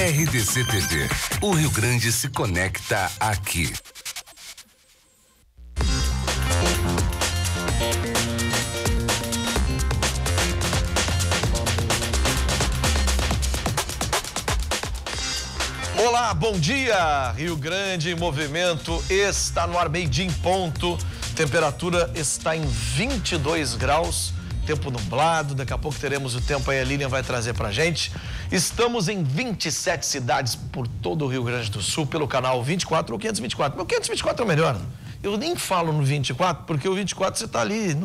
RDC TV. O Rio Grande se conecta aqui. Olá, bom dia! Rio Grande em movimento, está no ar, meio-dia em ponto. Temperatura está em 22 graus, tempo nublado. Daqui a pouco teremos o tempo aí, a Lilian vai trazer pra gente. Estamos em 27 cidades por todo o Rio Grande do Sul, pelo canal 24 ou 524. O 524 é o melhor. Eu nem falo no 24, porque o 24 você está ali.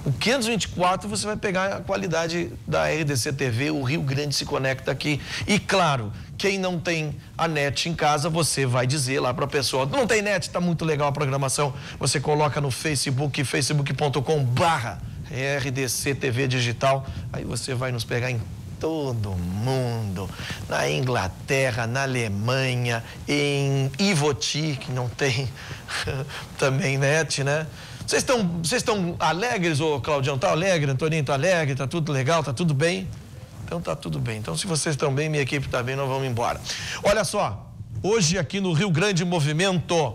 O 524 você vai pegar a qualidade da RDC TV, o Rio Grande se conecta aqui. E claro, quem não tem a net em casa, você vai dizer lá para a pessoa, não tem net, está muito legal a programação. Você coloca no Facebook, facebook.com/RDC TV Digital. Aí você vai nos pegar em todo mundo, na Inglaterra, na Alemanha, em Ivoti, que não tem também net, né? Vocês estão alegres, ô Claudião? Tá alegre? Antoninho tá alegre? Tá tudo legal? Tá tudo bem? Então tá tudo bem. Então se vocês estão bem, minha equipe tá bem, nós vamos embora. Olha só, hoje aqui no Rio Grande Movimento,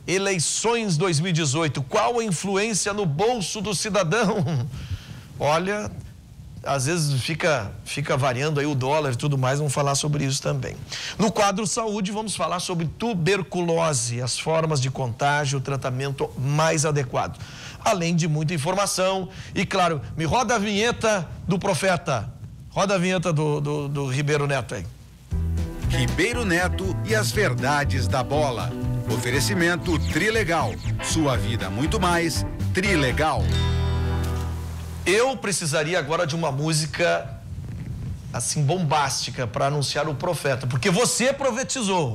eleições 2018, qual a influência no bolso do cidadão? Olha, às vezes fica variando aí o dólar e tudo mais, vamos falar sobre isso também. No quadro saúde, vamos falar sobre tuberculose, as formas de contágio, o tratamento mais adequado. Além de muita informação e, claro, me roda a vinheta do Profeta. Roda a vinheta do Ribeiro Neto aí. Ribeiro Neto e as verdades da bola. Oferecimento Trilegal. Sua vida muito mais Trilegal. Eu precisaria agora de uma música assim bombástica para anunciar o Profeta, porque você profetizou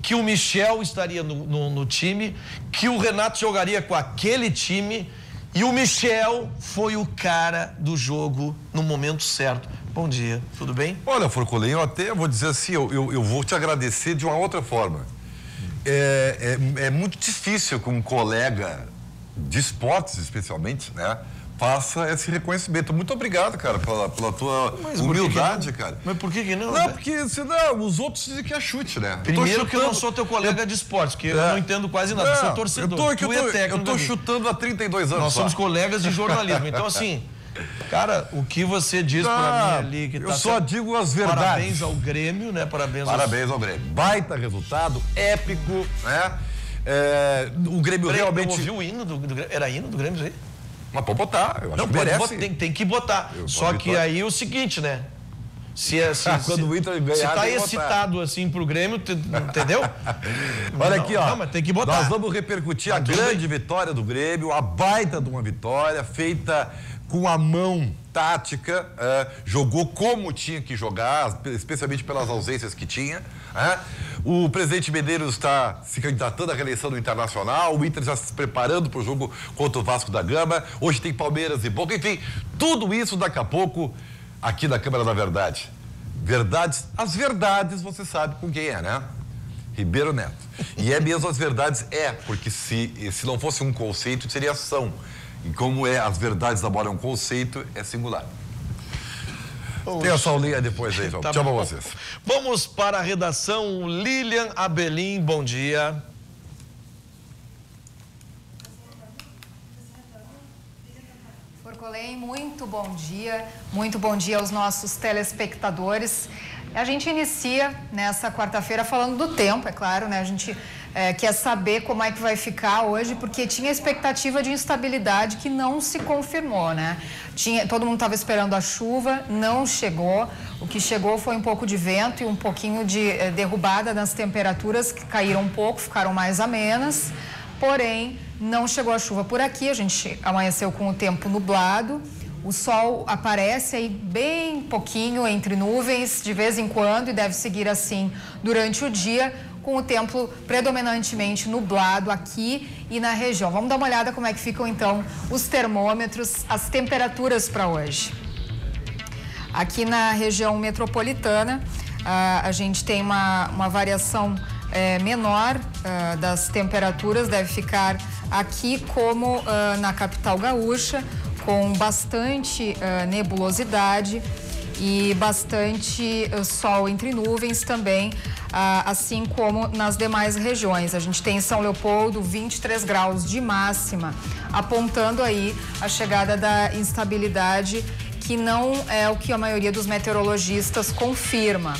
que o Michel estaria no time, que o Renato jogaria com aquele time e o Michel foi o cara do jogo no momento certo. Bom dia, tudo bem? Olha, Forcolim, eu até vou dizer assim, eu vou te agradecer de uma outra forma. É muito difícil que um colega de esportes, especialmente, né, faça esse reconhecimento. Muito obrigado, cara, pela tua humildade, cara. Mas por que não? Não, porque senão os outros dizem que é chute, né? Primeiro que eu não sou teu colega de esportes, porque eu não entendo quase nada, sou torcedor. Eu tô chutando há 32 anos. Nós somos colegas de jornalismo, então assim, cara, o que você diz pra mim ali que eu só digo as verdades. Parabéns ao Grêmio, né? Parabéns ao Grêmio. Baita resultado, épico, né? O Grêmio realmente... Eu ouvi o hino do Grêmio, era hino do Grêmio isso aí? Mas pode botar, eu acho que merece. Tem que botar. Só que aí é o seguinte, né? Quando o Inter ganhar, se tá excitado assim pro Grêmio, entendeu? Olha aqui, ó. Não, mas tem que botar. Nós vamos repercutir a grande vitória do Grêmio, a baita de uma vitória feita com a mão tática, jogou como tinha que jogar, especialmente pelas ausências que tinha. O presidente Medeiros está se candidatando à reeleição do Internacional, o Inter já se preparando para o jogo contra o Vasco da Gama, hoje tem Palmeiras e Boca, enfim, tudo isso daqui a pouco aqui na Câmara da Verdade. Verdades, as verdades você sabe com quem é, né? Ribeiro Neto. E é mesmo as verdades, porque se não fosse um conceito, seria ação. E como as verdades da bola é um conceito, é singular. Tem a Saulinha depois aí, João. Tchau pra vocês. Vamos para a redação. Lilian Abelim, bom dia. Forcolim, muito bom dia. Muito bom dia aos nossos telespectadores. A gente inicia nessa quarta-feira falando do tempo, é claro, né? A gente quer saber como é que vai ficar hoje, porque tinha expectativa de instabilidade que não se confirmou, né? Todo mundo estava esperando a chuva, não chegou. O que chegou foi um pouco de vento e um pouquinho de derrubada nas temperaturas, que caíram um pouco, ficaram mais amenas. Porém, não chegou a chuva por aqui, a gente amanheceu com o tempo nublado. O sol aparece aí bem pouquinho entre nuvens, de vez em quando, e deve seguir assim durante o dia, com o tempo predominantemente nublado aqui e na região. Vamos dar uma olhada como é que ficam então os termômetros, as temperaturas para hoje. Aqui na região metropolitana, a gente tem uma variação menor das temperaturas, deve ficar aqui como na capital gaúcha, com bastante nebulosidade. e bastante sol entre nuvens também, assim como nas demais regiões. A gente tem em São Leopoldo 23 graus de máxima, apontando aí a chegada da instabilidade, que não é o que a maioria dos meteorologistas confirma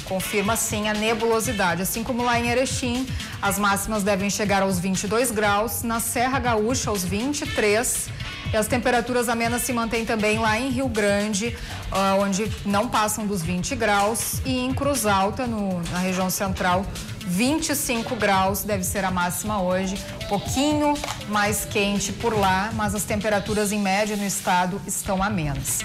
sim a nebulosidade. Assim como lá em Erechim, as máximas devem chegar aos 22 graus, na Serra Gaúcha aos 23, e as temperaturas amenas se mantêm também lá em Rio Grande, onde não passam dos 20 graus, e em Cruz Alta, na região central, 25 graus deve ser a máxima hoje, um pouquinho mais quente por lá, mas as temperaturas em média no estado estão amenas.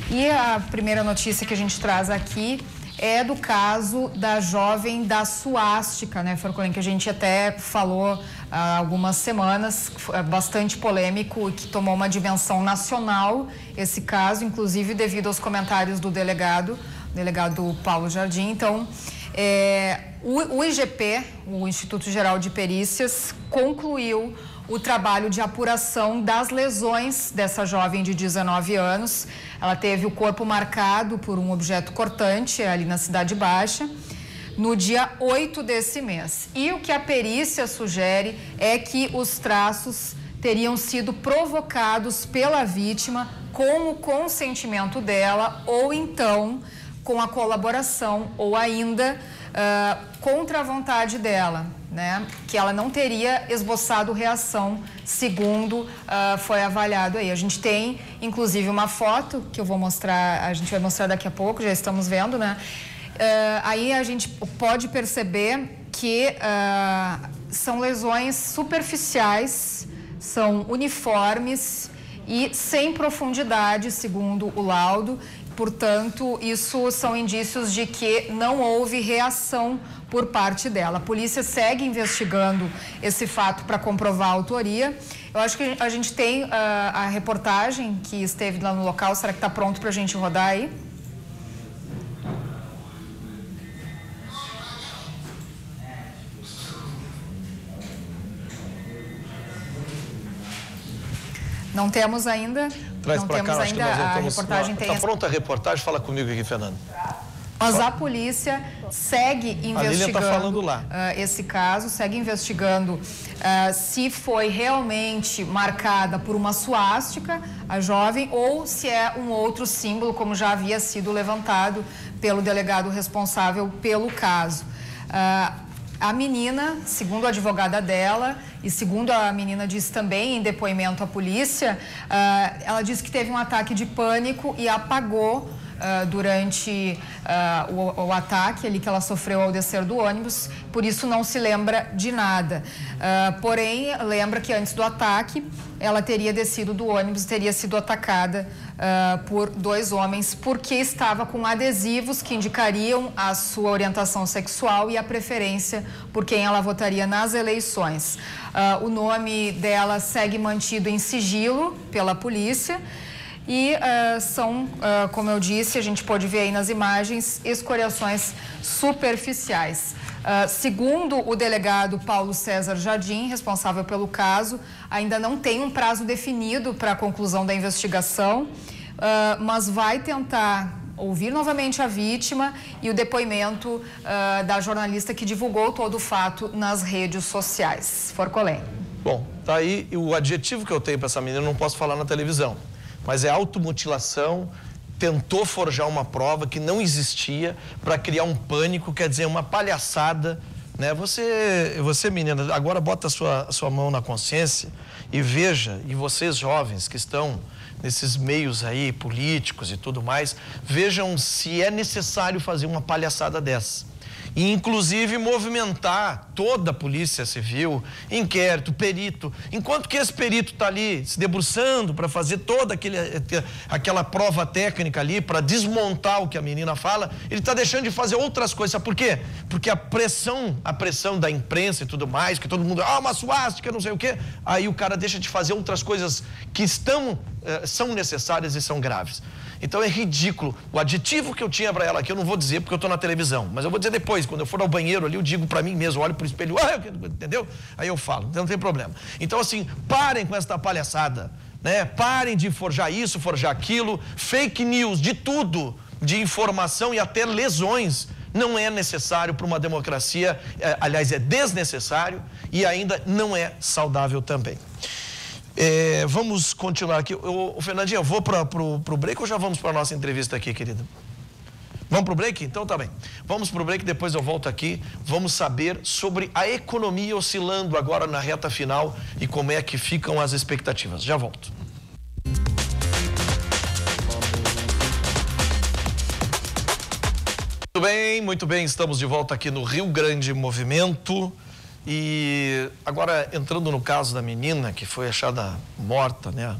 E a primeira notícia que a gente traz aqui é do caso da jovem da suástica, né, Forcolim, que a gente até falou há algumas semanas, bastante polêmico e que tomou uma dimensão nacional esse caso, inclusive devido aos comentários do delegado Paulo Jardim. Então, o IGP, o Instituto Geral de Perícias, concluiu o trabalho de apuração das lesões dessa jovem de 19 anos. Ela teve o corpo marcado por um objeto cortante ali na Cidade Baixa, no dia 8 desse mês. E o que a perícia sugere é que os traços teriam sido provocados pela vítima com o consentimento dela, ou então com a colaboração, ou ainda contra a vontade dela, né? Que ela não teria esboçado reação, segundo foi avaliado aí. A gente tem, inclusive, uma foto que eu vou mostrar, a gente vai mostrar daqui a pouco, já estamos vendo, né? Aí a gente pode perceber que são lesões superficiais, são uniformes e sem profundidade, segundo o laudo. Portanto, isso são indícios de que não houve reação por parte dela. A polícia segue investigando esse fato para comprovar a autoria. Eu acho que a gente tem a reportagem que esteve lá no local. Será que está pronto para a gente rodar aí? Não temos ainda. Traz não pra temos cá, ainda a reportagem. Está pronta a reportagem? Fala comigo aqui, Fernando. Mas a polícia segue investigando falando lá. Esse caso, segue investigando se foi realmente marcada por uma suástica, a jovem, ou se é um outro símbolo, como já havia sido levantado pelo delegado responsável pelo caso. A menina, segundo a advogada dela, e segundo a menina disse também em depoimento à polícia, ela disse que teve um ataque de pânico e apagou durante o ataque ali que ela sofreu ao descer do ônibus, por isso não se lembra de nada. Porém, lembra que antes do ataque, ela teria descido do ônibus, teria sido atacada por 2 homens, porque estava com adesivos que indicariam a sua orientação sexual e a preferência por quem ela votaria nas eleições. O nome dela segue mantido em sigilo pela polícia. E são, como eu disse, a gente pode ver aí nas imagens, escoriações superficiais. Segundo o delegado Paulo César Jardim, responsável pelo caso, ainda não tem um prazo definido para a conclusão da investigação, mas vai tentar ouvir novamente a vítima e o depoimento da jornalista que divulgou todo o fato nas redes sociais. Forcolém. Bom, tá aí o adjetivo que eu tenho para essa menina, eu não posso falar na televisão. Mas é automutilação, tentou forjar uma prova que não existia para criar um pânico, quer dizer, uma palhaçada, né? Você menina, agora bota a sua mão na consciência e veja, e vocês jovens que estão nesses meios aí, políticos e tudo mais, vejam se é necessário fazer uma palhaçada dessa. E, inclusive, movimentar toda a Polícia Civil, inquérito, perito. Enquanto que esse perito está ali se debruçando para fazer toda aquela prova técnica ali, para desmontar o que a menina fala, ele está deixando de fazer outras coisas. Sabe por quê? Porque a pressão da imprensa e tudo mais, que todo mundo, uma suástica, não sei o quê, aí o cara deixa de fazer outras coisas que são necessárias e são graves. Então é ridículo. O adjetivo que eu tinha para ela aqui, eu não vou dizer porque eu estou na televisão, mas eu vou dizer depois, quando eu for ao banheiro ali, eu digo para mim mesmo, olho pro espelho, entendeu? Aí eu falo, não tem problema. Então assim, parem com essa palhaçada, né? Parem de forjar isso, forjar aquilo, fake news, de tudo. de informação e até lesões não é necessário para uma democracia, aliás, é desnecessário e ainda não é saudável também. Vamos continuar aqui. Fernandinho, eu vou para o break ou já vamos para a nossa entrevista aqui, querida? Vamos para o break? Então tá bem. Vamos para o break, depois eu volto aqui. Vamos saber sobre a economia oscilando agora na reta final e como é que ficam as expectativas. Já volto. Muito bem, estamos de volta aqui no Rio Grande Movimento e agora entrando no caso da menina que foi achada morta, né?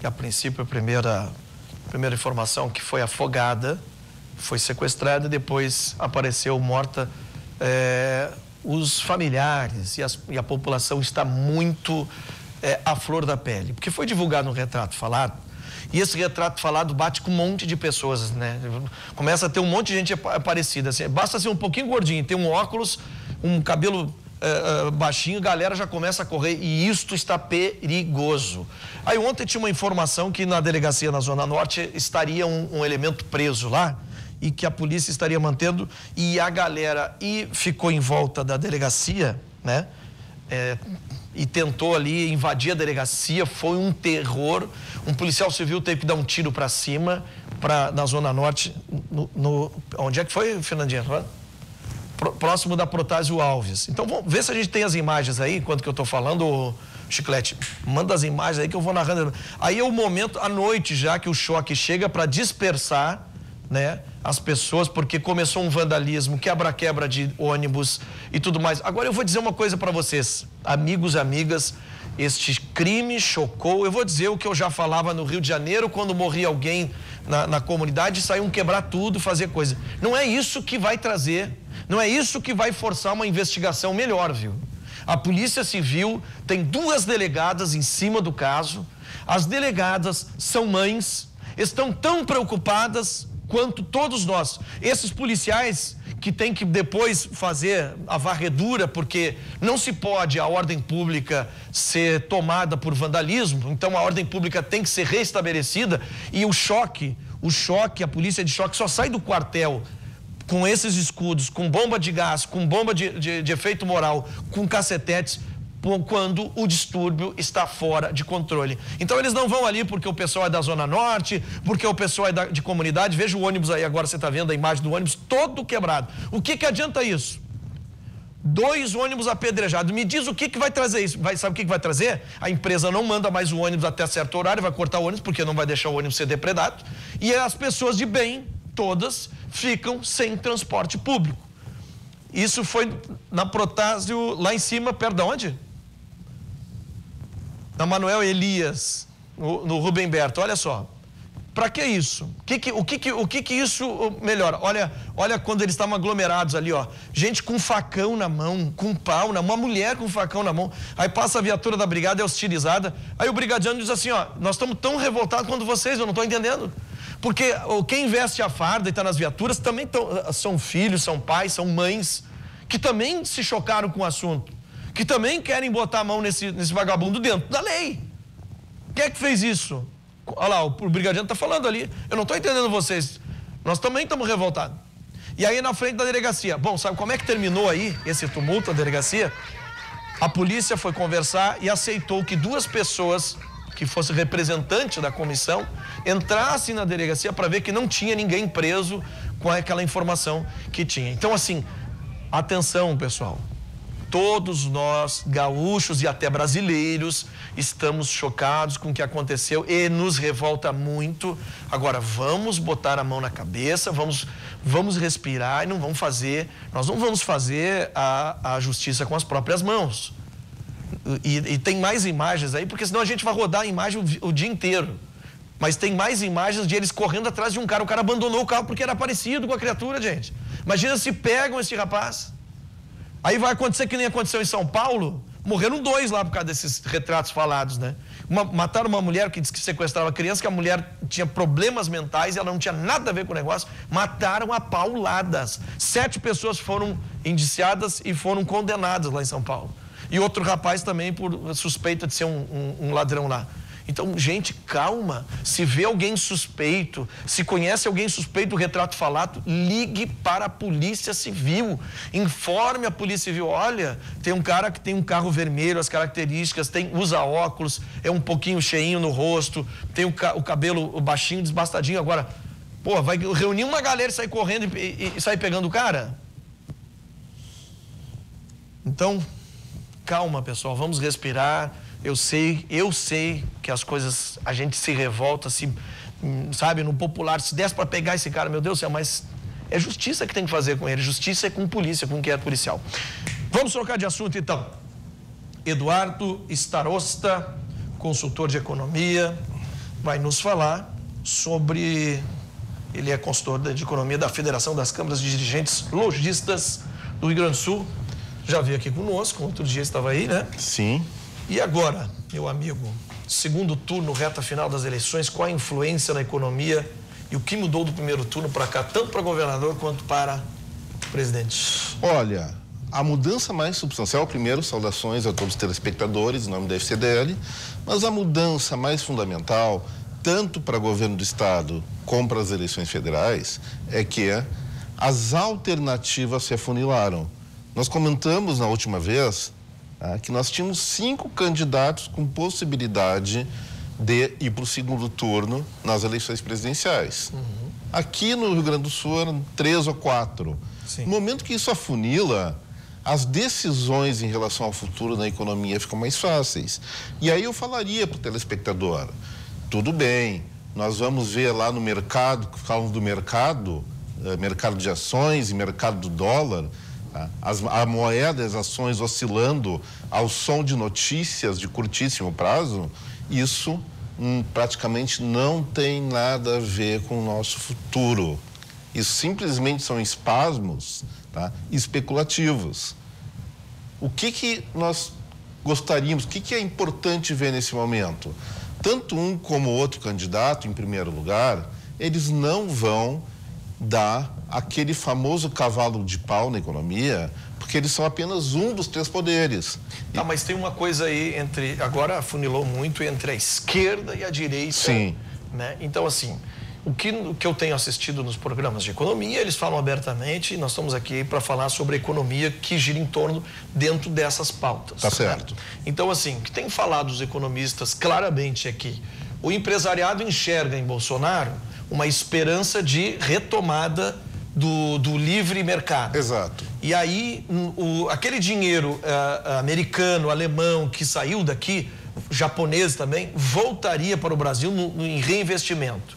E a princípio a primeira informação que foi afogada, foi sequestrada e depois apareceu morta. Os familiares e a população está muito à flor da pele, porque foi divulgado um retrato falado. E esse retrato falado bate com um monte de pessoas, né? Começa a ter um monte de gente parecida. Assim, basta ser um pouquinho gordinho, ter um óculos, um cabelo baixinho, a galera já começa a correr e isto está perigoso. Aí ontem tinha uma informação que na delegacia na Zona Norte estaria um elemento preso lá e que a polícia estaria mantendo e a galera ficou em volta da delegacia, né? E tentou ali invadir a delegacia, foi um terror. Um policial civil teve que dar um tiro para cima, na Zona Norte, onde é que foi, Fernandinha? Próximo da Protásio Alves. Então vamos ver se a gente tem as imagens aí, enquanto que eu estou falando, Chiclete. Manda as imagens aí que eu vou narrando. Aí é o momento, à noite já, que o choque chega para dispersar, né, as pessoas, porque começou um vandalismo, quebra-quebra de ônibus e tudo mais. Agora eu vou dizer uma coisa para vocês, amigos e amigas, este crime chocou. Eu vou dizer o que eu já falava no Rio de Janeiro, quando morria alguém na comunidade, saíam quebrar tudo, fazer coisa. Não é isso que vai trazer, não é isso que vai forçar uma investigação melhor, viu? A Polícia Civil tem 2 delegadas em cima do caso, as delegadas são mães, estão tão preocupadas quanto todos nós. Esses policiais que têm que depois fazer a varredura, porque não se pode a ordem pública ser tomada por vandalismo, então a ordem pública tem que ser restabelecida e o choque, a polícia de choque só sai do quartel com esses escudos, com bomba de gás, com bomba de efeito moral, com cacetetes, quando o distúrbio está fora de controle. Então eles não vão ali porque o pessoal é da Zona Norte, porque o pessoal é de comunidade. Veja o ônibus aí, agora você está vendo a imagem do ônibus todo quebrado. O que adianta isso? 2 ônibus apedrejados. Me diz o que vai trazer isso? Sabe o que vai trazer? A empresa não manda mais o ônibus até certo horário, vai cortar o ônibus porque não vai deixar o ônibus ser depredado. E as pessoas de bem, todas, ficam sem transporte público. Isso foi na Protásio, lá em cima, perto de onde? Na Manuel Elias, no Rubem Berto. Olha só, para que isso? O que isso melhora? Olha quando eles estavam aglomerados ali, ó. Gente com facão na mão, com pau na mão, uma mulher com facão na mão. Aí passa a viatura da brigada, é hostilizada. Aí o brigadiano diz assim, ó, nós estamos tão revoltados quanto vocês, eu não estou entendendo. Porque quem veste a farda e está nas viaturas também são filhos, são pais, são mães, que também se chocaram com o assunto. Que também querem botar a mão nesse vagabundo dentro da lei. Quem é que fez isso? Olha lá, o brigadiano está falando ali. Eu não estou entendendo vocês. Nós também estamos revoltados. E aí na frente da delegacia. Bom, sabe como é que terminou aí esse tumulto, a delegacia? A polícia foi conversar e aceitou que 2 pessoas, que fossem representantes da comissão, entrassem na delegacia para ver que não tinha ninguém preso com aquela informação que tinha. Então, assim, atenção, pessoal. Todos nós, gaúchos e até brasileiros, estamos chocados com o que aconteceu e nos revolta muito. Agora, vamos botar a mão na cabeça, vamos respirar e nós não vamos fazer a justiça com as próprias mãos. E tem mais imagens aí, porque senão a gente vai rodar a imagem o dia inteiro. Mas tem mais imagens de eles correndo atrás de um cara. O cara abandonou o carro porque era parecido com a criatura, gente. Imagina se pegam esse rapaz. Aí vai acontecer que nem aconteceu em São Paulo, morreram 2 lá por causa desses retratos falados, né? Mataram uma mulher que disse que sequestrava criança, que a mulher tinha problemas mentais e ela não tinha nada a ver com o negócio, mataram a pauladas. 7 pessoas foram indiciadas e foram condenadas lá em São Paulo. E outro rapaz também por suspeita de ser um ladrão lá. Então, gente, calma. Se vê alguém suspeito, se conhece alguém suspeito do retrato falado, ligue para a Polícia Civil. Informe a Polícia Civil. Olha, tem um cara que tem um carro vermelho, as características, usa óculos, é um pouquinho cheinho no rosto, tem o cabelo baixinho, desbastadinho. Agora, pô, vai reunir uma galera e sair correndo e sair pegando o cara? Então, calma, pessoal, vamos respirar. Eu sei que as coisas, a gente se revolta, sabe, no popular, se desse para pegar esse cara, meu Deus do céu, mas é justiça que tem que fazer com ele, justiça é com polícia, com inquérito policial. Vamos trocar de assunto, então. Eduardo Starosta, consultor de economia, vai nos falar sobre, ele é consultor de economia da Federação das Câmaras de Dirigentes Lojistas do Rio Grande do Sul, já veio aqui conosco, outro dia estava aí, né? Sim. E agora, meu amigo, segundo turno, reta final das eleições, qual a influência na economia e o que mudou do primeiro turno para cá, tanto para governador quanto para presidente? Olha, a mudança mais substancial, primeiro, saudações a todos os telespectadores, em nome da FCDL, mas a mudança mais fundamental, tanto para o governo do Estado como para as eleições federais, é que as alternativas se afunilaram. Nós comentamos na última vez que nós tínhamos 5 candidatos com possibilidade de ir para o segundo turno nas eleições presidenciais. Aqui no Rio Grande do Sul eram 3 ou 4. Sim. No momento que isso afunila, as decisões em relação ao futuro da economia ficam mais fáceis. E aí eu falaria para o telespectador, tudo bem, nós vamos ver lá no mercado, falamos do mercado, mercado de ações e mercado do dólar, a moeda, as ações oscilando ao som de notícias de curtíssimo prazo, isso praticamente não tem nada a ver com o nosso futuro. Isso simplesmente são espasmos, especulativos. O que nós gostaríamos, o que é importante ver nesse momento? Tanto um como o outro candidato, em primeiro lugar, eles não vão dar aquele famoso cavalo de pau na economia, porque eles são apenas um dos 3 poderes. Tá, mas tem uma coisa aí agora afunilou muito entre a esquerda e a direita. Sim. Né? Então, assim, o que eu tenho assistido nos programas de economia, eles falam abertamente, e nós estamos aqui para falar sobre a economia que gira em torno dentro dessas pautas. Tá certo. Né? Então, assim, o que tem falado os economistas claramente é que o empresariado enxerga em Bolsonaro uma esperança de retomada do livre mercado. Exato. E aí, aquele dinheiro americano, alemão, que saiu daqui, japonês também, voltaria para o Brasil em reinvestimento.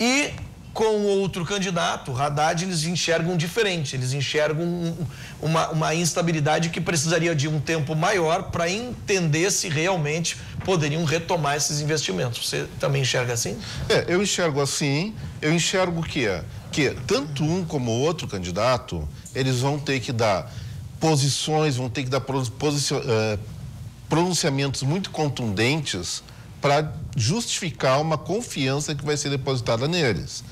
E com outro candidato, Haddad, eles enxergam diferente, eles enxergam uma instabilidade que precisaria de um tempo maior para entender se realmente poderiam retomar esses investimentos. Você também enxerga assim? Eu enxergo assim, eu enxergo que tanto um como o outro candidato, eles vão ter que dar posições, vão ter que dar pronunciamentos muito contundentes para justificar uma confiança que vai ser depositada neles.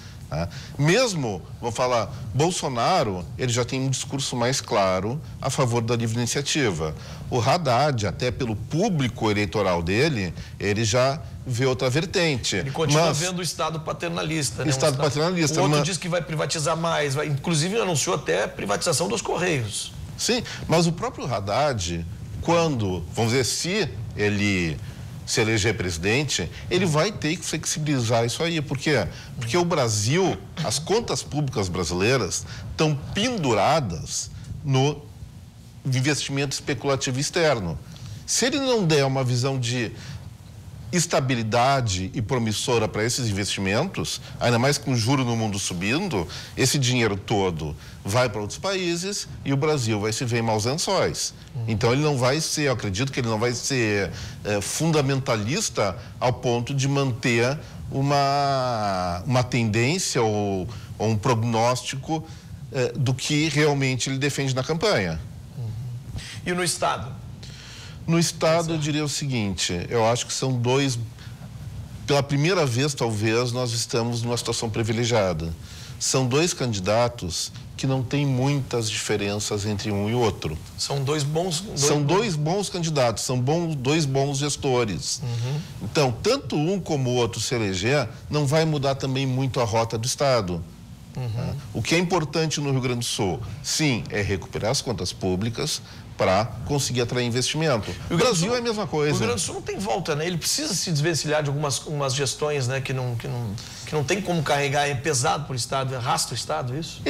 Mesmo, vou falar, Bolsonaro, ele já tem um discurso mais claro a favor da livre iniciativa. O Haddad, até pelo público eleitoral dele, ele já vê outra vertente. Ele continua vendo o Estado paternalista. Né? Estado paternalista. O outro diz que vai privatizar mais, inclusive anunciou até a privatização dos Correios. Sim, mas o próprio Haddad, quando, vamos dizer, se ele se eleger presidente, ele vai ter que flexibilizar isso aí. Por quê? Porque o Brasil, as contas públicas brasileiras estão penduradas no investimento especulativo externo. Se ele não der uma visão de estabilidade e promissora para esses investimentos, ainda mais com o juro no mundo subindo, esse dinheiro todo vai para outros países e o Brasil vai se ver em maus lençóis. Então ele não vai ser, eu acredito que ele não vai ser fundamentalista ao ponto de manter uma tendência ou um prognóstico do que realmente ele defende na campanha. E no Estado? No Estado, eu diria o seguinte, eu acho que são dois... Pela primeira vez, talvez, nós estamos numa situação privilegiada. São 2 candidatos que não tem muitas diferenças entre um e outro. São dois bons candidatos, são dois bons gestores. Então, tanto um como o outro se eleger, não vai mudar também muito a rota do Estado. O que é importante no Rio Grande do Sul, sim, é recuperar as contas públicas para conseguir atrair investimento. O Brasil é a mesma coisa. O Rio Grande do Sul não tem volta, né? Ele precisa se desvencilhar de algumas gestões, né? Que não tem como carregar, é pesado para o Estado, arrasta o Estado, isso?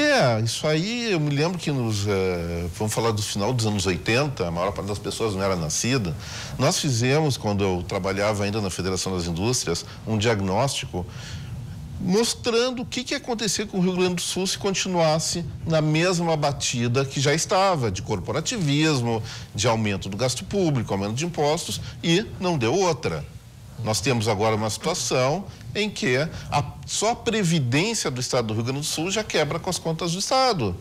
Isso aí, eu me lembro que vamos falar do final dos anos 80, a maior parte das pessoas não era nascida. Nós fizemos, quando eu trabalhava ainda na Federação das Indústrias, um diagnóstico mostrando o que ia acontecer com o Rio Grande do Sul se continuasse na mesma batida que já estava, de corporativismo, de aumento do gasto público, aumento de impostos, e não deu outra. Nós temos agora uma situação em que só a Previdência do Estado do Rio Grande do Sul já quebra com as contas do Estado.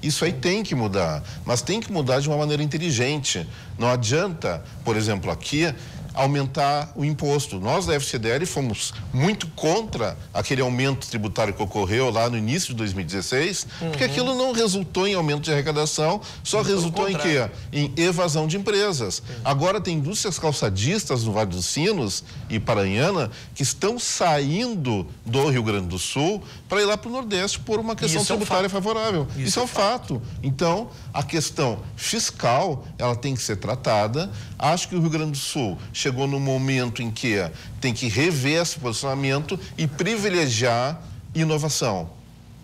Isso aí tem que mudar, mas tem que mudar de uma maneira inteligente. Não adianta, por exemplo, aqui, aumentar o imposto. Nós da FCDL fomos muito contra aquele aumento tributário que ocorreu lá no início de 2016, porque aquilo não resultou em aumento de arrecadação, só resultou em quê? Em evasão de empresas. Agora tem indústrias calçadistas no Vale dos Sinos e Paranhana que estão saindo do Rio Grande do Sul para ir lá para o Nordeste por uma questão tributária favorável. Isso é um fato. Então, a questão fiscal, ela tem que ser tratada. Acho que o Rio Grande do Sul chegou no momento em que tem que rever esse posicionamento e privilegiar inovação.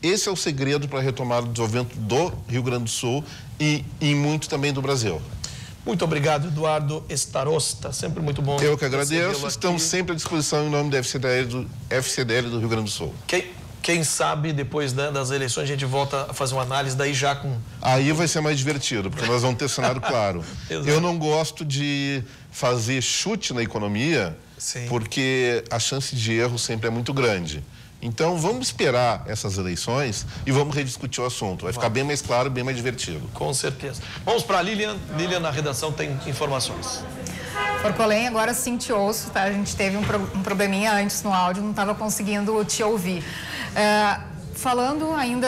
Esse é o segredo para retomar o desenvolvimento do Rio Grande do Sul e muito também do Brasil. Muito obrigado, Eduardo Starosta. Sempre muito bom. Eu que agradeço. Estamos sempre à disposição em nome da FCDL do Rio Grande do Sul. Quem sabe depois das eleições a gente volta a fazer uma análise daí já com... Aí vai ser mais divertido, porque nós vamos ter cenário claro. Eu não gosto de fazer chute na economia, porque a chance de erro sempre é muito grande. Então vamos esperar essas eleições e vamos rediscutir o assunto. Vai ficar bem mais claro, bem mais divertido. Com certeza. Vamos para a Lilian. Lilian, na redação, tem informações. Forcolém, agora sim te ouço, tá? A gente teve um probleminha antes no áudio, não estava conseguindo te ouvir.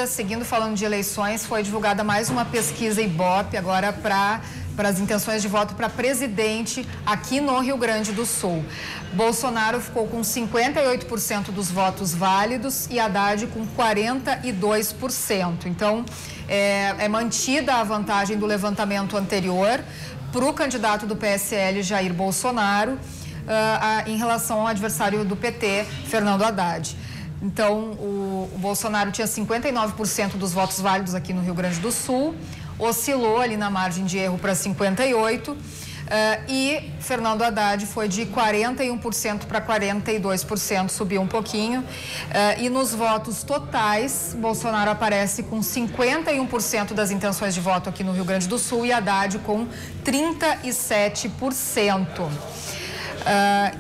Seguindo falando de eleições, foi divulgada mais uma pesquisa Ibope agora para as intenções de voto para presidente aqui no Rio Grande do Sul. Bolsonaro ficou com 58% dos votos válidos e Haddad com 42%. Então, é mantida a vantagem do levantamento anterior para o candidato do PSL, Jair Bolsonaro, em relação ao adversário do PT, Fernando Haddad. Então, o Bolsonaro tinha 59% dos votos válidos aqui no Rio Grande do Sul, oscilou ali na margem de erro para 58%, e Fernando Haddad foi de 41% para 42%, subiu um pouquinho. E nos votos totais, Bolsonaro aparece com 51% das intenções de voto aqui no Rio Grande do Sul e Haddad com 37%.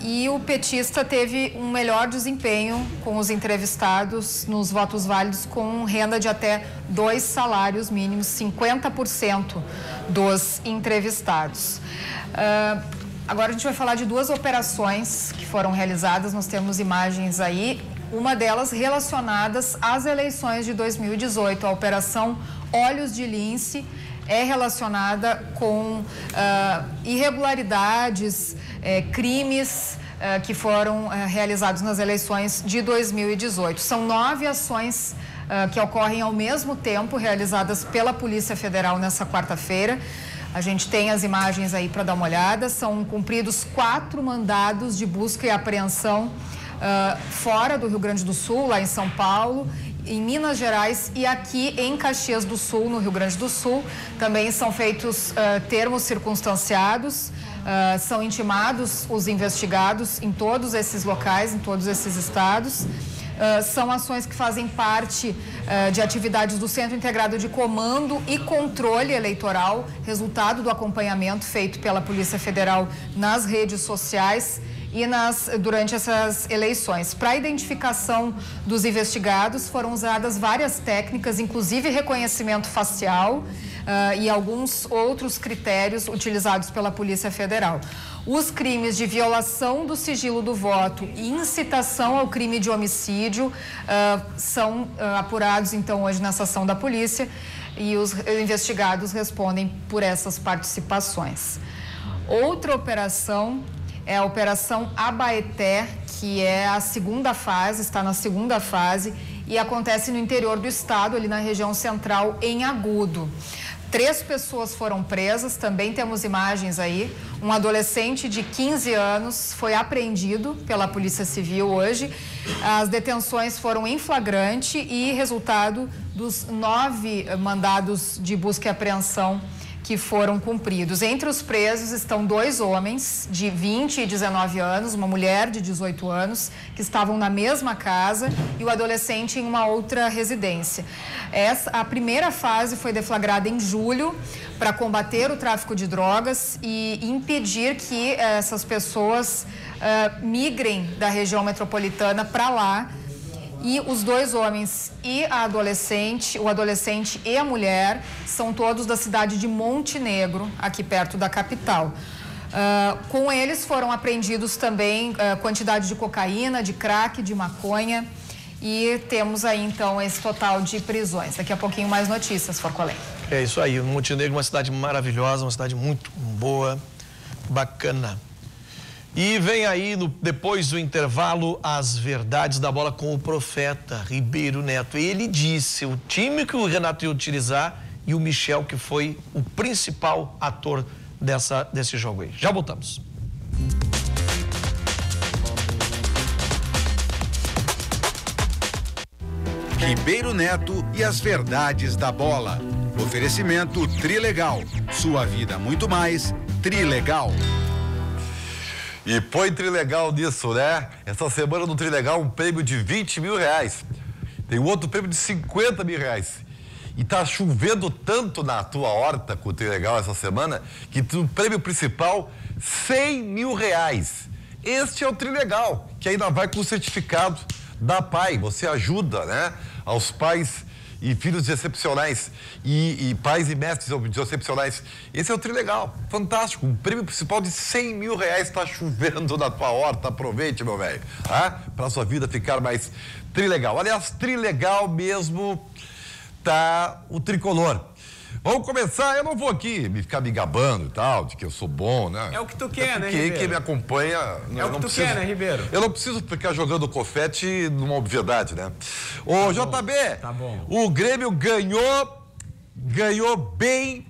E o petista teve um melhor desempenho com os entrevistados nos votos válidos com renda de até 2 salários mínimos, 50% dos entrevistados. Agora a gente vai falar de 2 operações que foram realizadas, nós temos imagens aí, uma delas relacionadas às eleições de 2018, a Operação Olhos de Lince, é relacionada com irregularidades, crimes que foram realizados nas eleições de 2018. São 9 ações que ocorrem ao mesmo tempo, realizadas pela Polícia Federal nessa quarta-feira. A gente tem as imagens aí para dar uma olhada. São cumpridos 4 mandados de busca e apreensão fora do Rio Grande do Sul, lá em São Paulo, em Minas Gerais e aqui em Caxias do Sul, no Rio Grande do Sul. Também são feitos termos circunstanciados, são intimados os investigados em todos esses locais, em todos esses estados. São ações que fazem parte de atividades do Centro Integrado de Comando e Controle Eleitoral, resultado do acompanhamento feito pela Polícia Federal nas redes sociais e durante essas eleições. Para a identificação dos investigados foram usadas várias técnicas, inclusive reconhecimento facial, e alguns outros critérios utilizados pela Polícia Federal. Os crimes de violação do sigilo do voto e incitação ao crime de homicídio são apurados, então, hoje nessa ação da polícia, e os investigados respondem por essas participações. Outra operação é a Operação Abaeté, que é a segunda fase, está na segunda fase, e acontece no interior do estado, ali na região central, em Agudo. 3 pessoas foram presas, também temos imagens aí. Um adolescente de 15 anos foi apreendido pela Polícia Civil hoje. As detenções foram em flagrante e resultado dos 9 mandados de busca e apreensão que foram cumpridos. Entre os presos estão 2 homens de 20 e 19 anos, uma mulher de 18 anos, que estavam na mesma casa, e o adolescente em uma outra residência. A primeira fase foi deflagrada em julho para combater o tráfico de drogas e impedir que essas pessoas migrem da região metropolitana para lá. E os 2 homens e a adolescente, o adolescente e a mulher, são todos da cidade de Montenegro, aqui perto da capital. Com eles foram apreendidos também quantidade de cocaína, de crack, de maconha, e temos aí então esse total de prisões. Daqui a pouquinho mais notícias, Forcolém. É isso aí, Montenegro é uma cidade maravilhosa, uma cidade muito boa, bacana. E vem aí, depois do intervalo, as verdades da bola com o profeta Ribeiro Neto. Ele disse o time que o Renato ia utilizar e o Michel, que foi o principal ator desse jogo aí. Já voltamos. Ribeiro Neto e as verdades da bola. Oferecimento Trilegal. Sua vida muito mais Trilegal. E põe Trilegal nisso, né? Essa semana no Trilegal um prêmio de 20 mil reais. Tem outro prêmio de 50 mil reais. E tá chovendo tanto na tua horta com o Trilegal essa semana que o prêmio principal, 100 mil reais. Este é o Trilegal, que ainda vai com o certificado da PAI. Você ajuda, né, aos pais e filhos excepcionais e pais e mestres excepcionais. Esse é o Trilegal, fantástico. Um prêmio principal de 100 mil reais está chovendo na tua horta. Aproveite, meu velho, tá? Para sua vida ficar mais Trilegal. Aliás, Trilegal mesmo tá o tricolor. Vamos começar, eu não vou aqui ficar me gabando e tal, de que eu sou bom, né? É o que tu quer, né, Ribeiro? Quem me acompanha... É o que tu quer, né, Ribeiro? Eu não preciso ficar jogando confete numa obviedade, né? Ô, JB, tá bom. O Grêmio ganhou bem.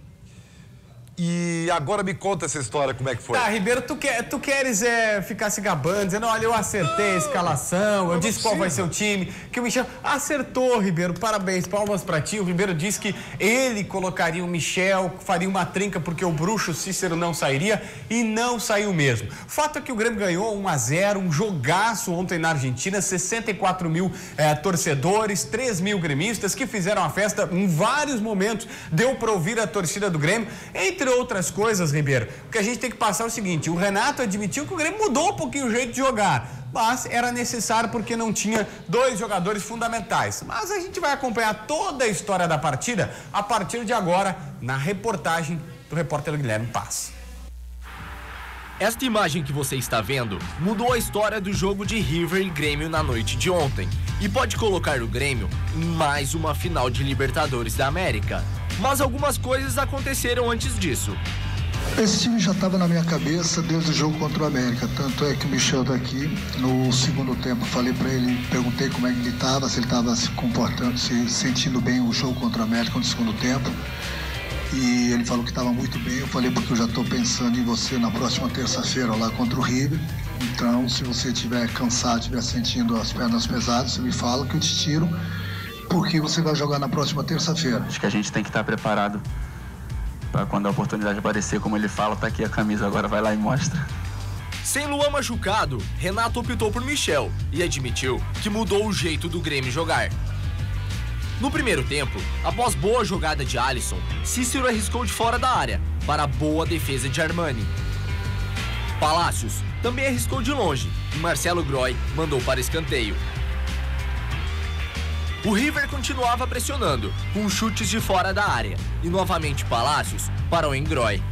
E agora me conta essa história, como é que foi? Tá, Ribeiro, tu queres ficar se gabando, dizendo, olha, eu acertei a escalação, eu disse qual vai ser o time, que o Michel acertou, Ribeiro, parabéns, palmas pra ti. O Ribeiro disse que ele colocaria o Michel, faria uma trinca porque o bruxo Cícero não sairia, e não saiu mesmo. Fato é que o Grêmio ganhou 1-0, um jogaço ontem na Argentina, 64 mil torcedores, 3 mil gremistas que fizeram a festa em vários momentos, deu pra ouvir a torcida do Grêmio, entre outras coisas, Ribeiro. O que a gente tem que passar é o seguinte: o Renato admitiu que o Grêmio mudou um pouquinho o jeito de jogar, mas era necessário porque não tinha 2 jogadores fundamentais. Mas a gente vai acompanhar toda a história da partida a partir de agora na reportagem do repórter Guilherme Paz. Esta imagem que você está vendo mudou a história do jogo de River e Grêmio na noite de ontem e pode colocar o Grêmio em mais uma final de Libertadores da América. Mas algumas coisas aconteceram antes disso. Esse time já estava na minha cabeça desde o jogo contra o América, tanto é que o Michel tá aqui. No segundo tempo falei para ele, perguntei como é que ele estava, se ele estava se comportando, se sentindo bem o jogo contra o América no segundo tempo. E ele falou que estava muito bem. Eu falei porque eu já estou pensando em você na próxima terça-feira lá contra o River. Então, se você estiver cansado, estiver sentindo as pernas pesadas, você me fala que eu te tiro, porque você vai jogar na próxima terça-feira. Acho que a gente tem que estar preparado para quando a oportunidade aparecer, como ele fala, tá aqui a camisa, agora vai lá e mostra. Sem Luan machucado, Renato optou por Michel e admitiu que mudou o jeito do Grêmio jogar. No primeiro tempo, após boa jogada de Alisson, Cícero arriscou de fora da área para boa defesa de Armani. Palácios também arriscou de longe e Marcelo Groy mandou para escanteio. O River continuava pressionando, com chutes de fora da área. E novamente Palácios parou em Groy.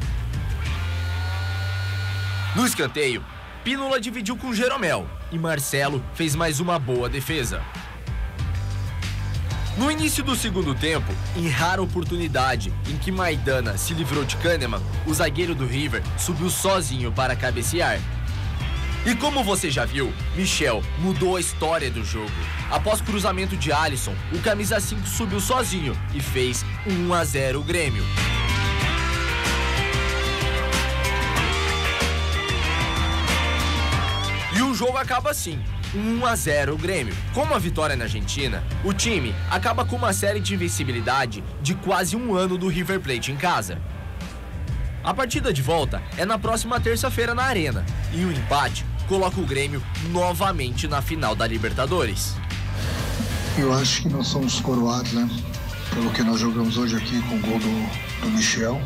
No escanteio, Pínola dividiu com Jeromel e Marcelo fez mais uma boa defesa. No início do segundo tempo, em rara oportunidade em que Maidana se livrou de Kahneman, o zagueiro do River subiu sozinho para cabecear. E como você já viu, Michel mudou a história do jogo. Após cruzamento de Alisson, o camisa 5 subiu sozinho e fez 1-0 o Grêmio. E o jogo acaba assim, 1-0 o Grêmio. Com uma vitória na Argentina, o time acaba com uma série de invencibilidade de quase um ano do River Plate em casa. A partida de volta é na próxima terça-feira na Arena, e o empate coloca o Grêmio novamente na final da Libertadores. Eu acho que nós somos coroados, né? Pelo que nós jogamos hoje aqui com o gol do Michel,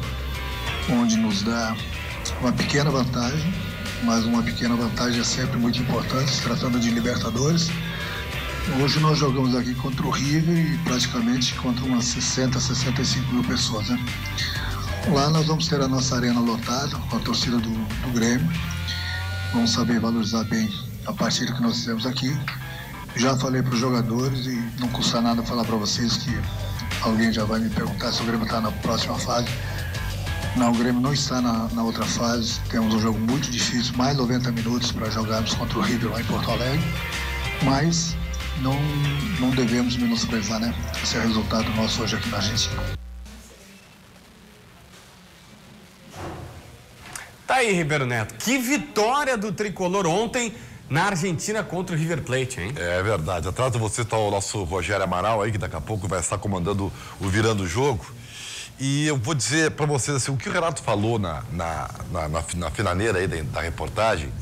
onde nos dá uma pequena vantagem, mas uma pequena vantagem é sempre muito importante, se tratando de Libertadores. Hoje nós jogamos aqui contra o River e praticamente contra umas 60, 65 mil pessoas, né? Lá nós vamos ter a nossa arena lotada com a torcida do Grêmio. Vamos saber valorizar bem a partida que nós fizemos aqui. Já falei para os jogadores e não custa nada falar para vocês que alguém já vai me perguntar se o Grêmio está na próxima fase. Não, o Grêmio não está na outra fase. Temos um jogo muito difícil, mais 90 minutos para jogarmos contra o River lá em Porto Alegre. Mas não devemos menosprezar, né? Esse é o resultado nosso hoje aqui na Argentina. Tá aí, Ribeiro Neto. Que vitória do tricolor ontem na Argentina contra o River Plate, hein? É verdade. Atrás de você está o nosso Rogério Amaral aí, que daqui a pouco vai estar comandando o Virando o Jogo. E eu vou dizer para vocês assim, o que o Renato falou na finaneira aí da reportagem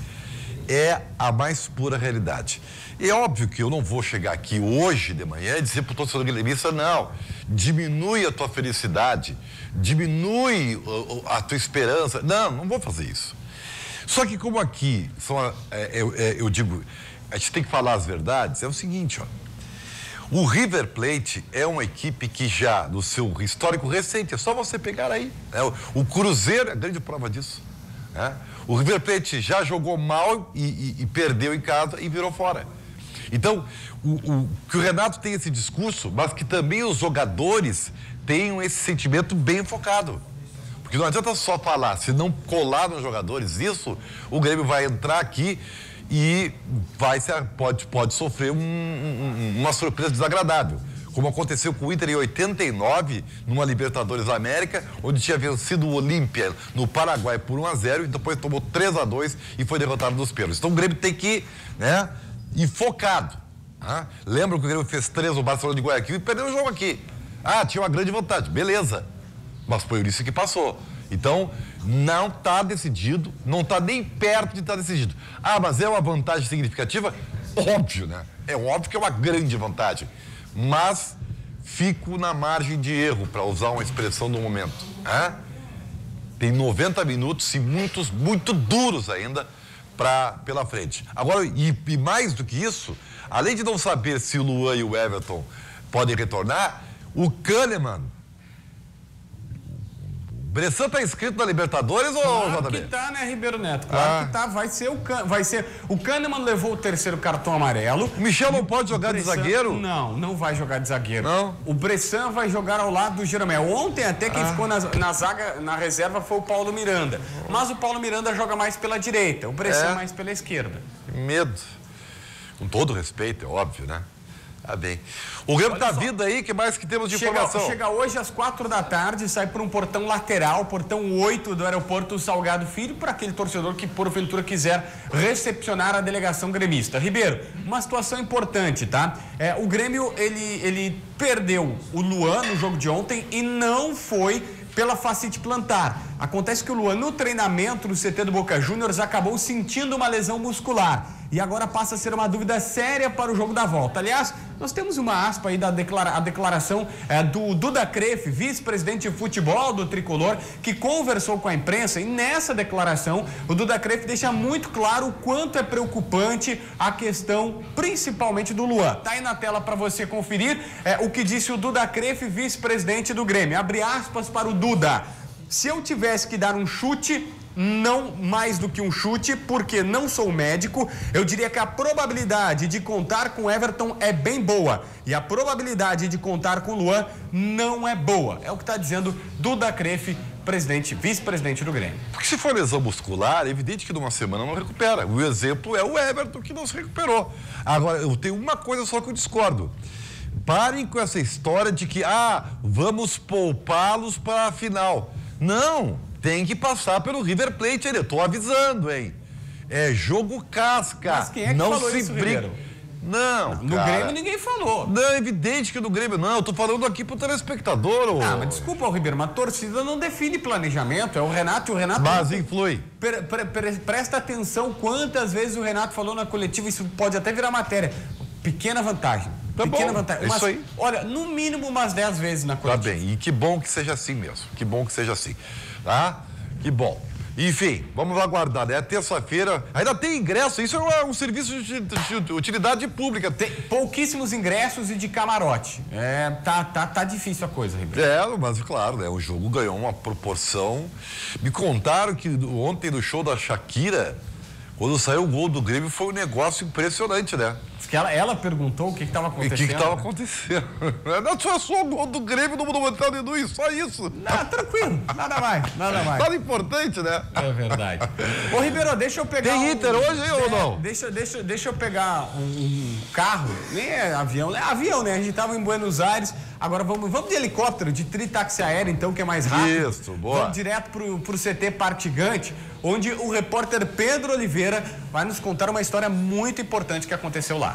é a mais pura realidade. E é óbvio que eu não vou chegar aqui hoje de manhã e dizer para o torcedor gremista, não, diminui a tua felicidade, diminui a tua esperança. Não vou fazer isso. Só que como aqui, eu digo, a gente tem que falar as verdades, é o seguinte, ó. O River Plate é uma equipe que já, no seu histórico recente, é só você pegar aí, né? O Cruzeiro é a grande prova disso, né? O River Plate já jogou mal e perdeu em casa e virou fora. Então, que o Renato tem esse discurso, mas que também os jogadores tenham esse sentimento bem focado. Porque não adianta só falar, se não colar nos jogadores isso, o Grêmio vai entrar aqui e pode sofrer uma surpresa desagradável. Como aconteceu com o Inter em 89, numa Libertadores da América, onde tinha vencido o Olímpia no Paraguai por 1-0 e depois tomou 3-2 e foi derrotado nos pênaltis. Então o Grêmio tem que ir focado. Tá? Lembra que o Grêmio fez 3 no Barcelona de Guayaquil e perdeu o jogo aqui. Tinha uma grande vantagem, beleza. Mas foi isso que passou. Então, não está decidido, não está nem perto de estar decidido. Mas é uma vantagem significativa? Óbvio, né? É óbvio que é uma grande vantagem. Mas fico na margem de erro, para usar uma expressão do momento. Tem 90 minutos e muitos, muito duros ainda pela frente. Agora, e mais do que isso, além de não saber se o Luan e o Everton podem retornar, o Kahneman... Bressan está inscrito na Libertadores ou claro JB? Que tá, né, Ribeiro Neto? Claro que tá. Vai ser o Kahneman levou o terceiro cartão amarelo. O Michel não pode jogar de zagueiro? Não vai jogar de zagueiro. Não? O Bressan vai jogar ao lado do Jeromel. Ontem até quem ficou na zaga, na reserva, foi o Paulo Miranda. Mas o Paulo Miranda joga mais pela direita, o Bressan mais pela esquerda. Que medo. Com todo respeito, é óbvio, né? Tá bem. O Grêmio tá vindo aí, que mais que temos de informação? Chega hoje às 4h, sai por um portão lateral, portão 8 do aeroporto Salgado Filho, para aquele torcedor que porventura quiser recepcionar a delegação gremista. Ribeiro, uma situação importante, tá? O Grêmio, ele perdeu o Luan no jogo de ontem e não foi pela fascite plantar. Acontece que o Luan, no treinamento no CT do Boca Juniors, acabou sentindo uma lesão muscular. e agora passa a ser uma dúvida séria para o jogo da volta. Aliás, nós temos uma aspa aí da declaração do Duda Crefft, vice-presidente de futebol do Tricolor, que conversou com a imprensa, e nessa declaração o Duda Crefft deixa muito claro o quanto é preocupante a questão, principalmente do Luan. Tá aí na tela para você conferir o que disse o Duda Crefft, vice-presidente do Grêmio. Abre aspas para o Duda. Se eu tivesse que dar um chute, não mais do que um chute, porque não sou médico, eu diria que a probabilidade de contar com Everton é bem boa e a probabilidade de contar com Luan não é boa. É o que está dizendo Duda Crefft, vice-presidente do Grêmio. Porque se for lesão muscular, é evidente que numa semana não recupera. O exemplo é o Everton, que não se recuperou. Agora, eu tenho uma coisa só que eu discordo. Parem com essa história de que, vamos poupá-los para a final. Não, tem que passar pelo River Plate, eu tô avisando, hein? É jogo casca. Mas quem é que não falou se isso, brinca. Ribeiro? Não, no cara. Grêmio ninguém falou. Não, é evidente que no Grêmio não, eu tô falando aqui pro telespectador. Mas desculpa, Ribeiro, uma torcida não define planejamento, é o Renato, e o Renato... Mas influi. Presta atenção quantas vezes o Renato falou na coletiva, isso pode até virar matéria. Pequena vantagem. Tá pequena bom, vantagem. isso aí. Olha, no mínimo umas 10 vezes na coletiva. Tá bem, e que bom que seja assim mesmo, que bom que seja assim, tá? Que bom. Enfim, vamos aguardar, né? Terça-feira, ainda tem ingresso, isso é um serviço de utilidade pública. Tem pouquíssimos ingressos e de camarote. Tá difícil a coisa, Ribeiro. Mas claro, né? O jogo ganhou uma proporção. Me contaram que ontem no show da Shakira, quando saiu o gol do Grêmio, foi um negócio impressionante, né? Diz que ela perguntou o que estava acontecendo. O que estava acontecendo? Não, só o gol do Grêmio no Monumental de Nunes, só isso. Não, tranquilo, nada mais. Nada importante, né? É verdade. Ô, Ribeiro, deixa eu pegar... Tem Inter hoje ou não? Deixa eu pegar um carro, nem é avião, né? A gente estava em Buenos Aires, agora vamos de helicóptero, de tritaxi aéreo, então, que é mais rápido. Isso, boa. Vamos direto pro CT Parque Gigante, onde o repórter Pedro Oliveira vai nos contar uma história muito importante que aconteceu lá.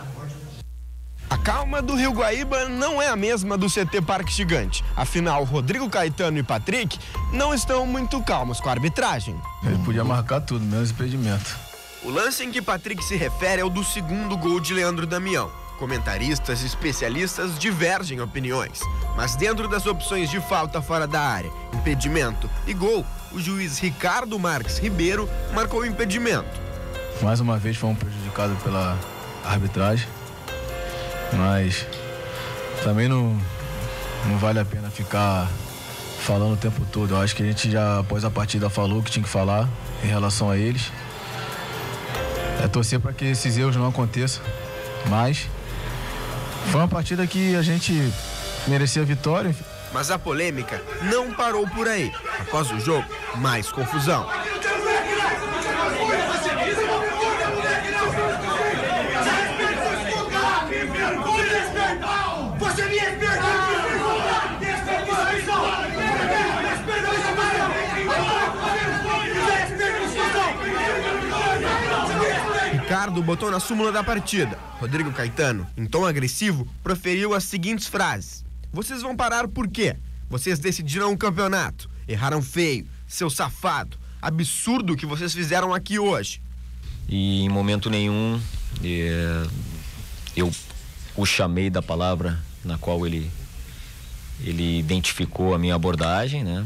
A calma do Rio Guaíba não é a mesma do CT Parque Gigante. Afinal, Rodrigo Caetano e Patrick não estão muito calmos com a arbitragem. Ele podia marcar tudo, menos impedimento. O lance em que Patrick se refere é o do segundo gol de Leandro Damião. Comentaristas e especialistas divergem opiniões, mas dentro das opções de falta fora da área, impedimento e gol, o juiz Ricardo Marques Ribeiro marcou o impedimento. Mais uma vez fomos prejudicados pela arbitragem, mas também não vale a pena ficar falando o tempo todo. Eu acho que a gente já, após a partida, falou o que tinha que falar em relação a eles. É torcer para que esses erros não aconteçam, mas foi uma partida que a gente merecia a vitória. Mas a polêmica não parou por aí. Após o jogo, mais confusão. Ricardo botou na súmula da partida. Rodrigo Caetano, em tom agressivo, proferiu as seguintes frases: "Vocês vão parar por quê? Vocês decidiram o campeonato. Erraram feio. Seu safado. Absurdo o que vocês fizeram aqui hoje." E em momento nenhum eu o chamei da palavra na qual ele identificou a minha abordagem, né?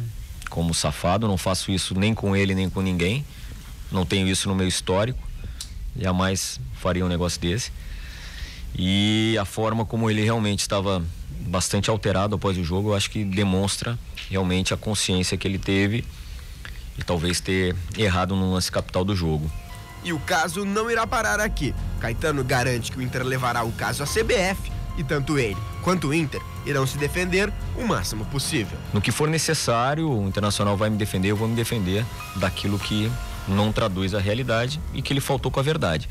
Como safado. Não faço isso nem com ele nem com ninguém. Não tenho isso no meu histórico. Jamais faria um negócio desse. E a forma como ele realmente estava bastante alterado após o jogo, eu acho que demonstra realmente a consciência que ele teve e talvez ter errado no lance capital do jogo. E o caso não irá parar aqui. Caetano garante que o Inter levará o caso à CBF e tanto ele quanto o Inter irão se defender o máximo possível. No que for necessário, o Internacional vai me defender, eu vou me defender daquilo que não traduz a realidade e que ele faltou com a verdade.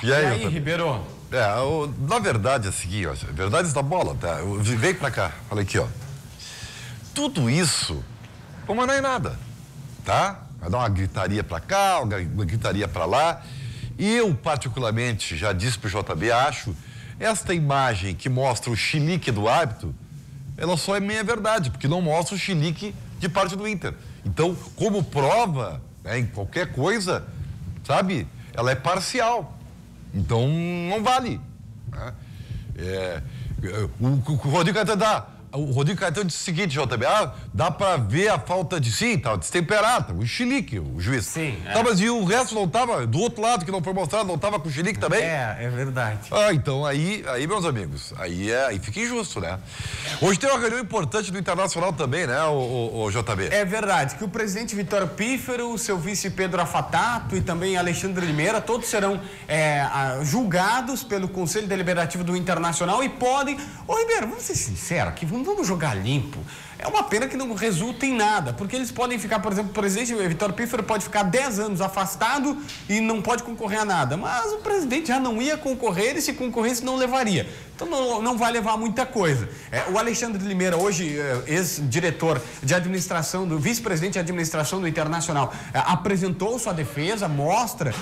E aí Ribeiro? Na verdade é o seguinte, ó, verdades da bola, tá? Vem pra cá, olha aqui, ó. Tudo isso, mas não é nada, tá? Vai dar uma gritaria pra cá, uma gritaria pra lá. E eu, particularmente, já disse pro JB, acho, esta imagem que mostra o chilique do árbitro, ela só é meia verdade, porque não mostra o chilique de parte do Inter. Então, como prova, né? Em qualquer coisa, sabe? Ela é parcial. Então, não vale. Né? O Rodrigo Caetano dá. O Rodrigo Caetano disse o seguinte, JB, dá pra ver a falta de tava destemperada, o chilique, o juiz. Sim. Tá, mas e o resto não tava, do outro lado que não foi mostrado, não tava com o chilique também? É verdade. Então aí, meus amigos, aí fica injusto, né? Hoje tem uma reunião importante do Internacional também, né, o JB? É verdade, que o presidente Vitor Pífero, o seu vice Pedro Afatato e também Alexandre Limeira, todos serão julgados pelo Conselho Deliberativo do Internacional e podem... Ô, Ribeiro, vamos ser sinceros aqui, vamos jogar limpo. É uma pena que não resulta em nada, porque eles podem ficar, por exemplo, o presidente Vitor Pífero pode ficar 10 anos afastado e não pode concorrer a nada, mas o presidente já não ia concorrer e se concorresse não levaria. Então não vai levar muita coisa. O Alexandre Limeira, hoje ex-diretor de administração, vice-presidente de administração do Internacional, apresentou sua defesa, mostra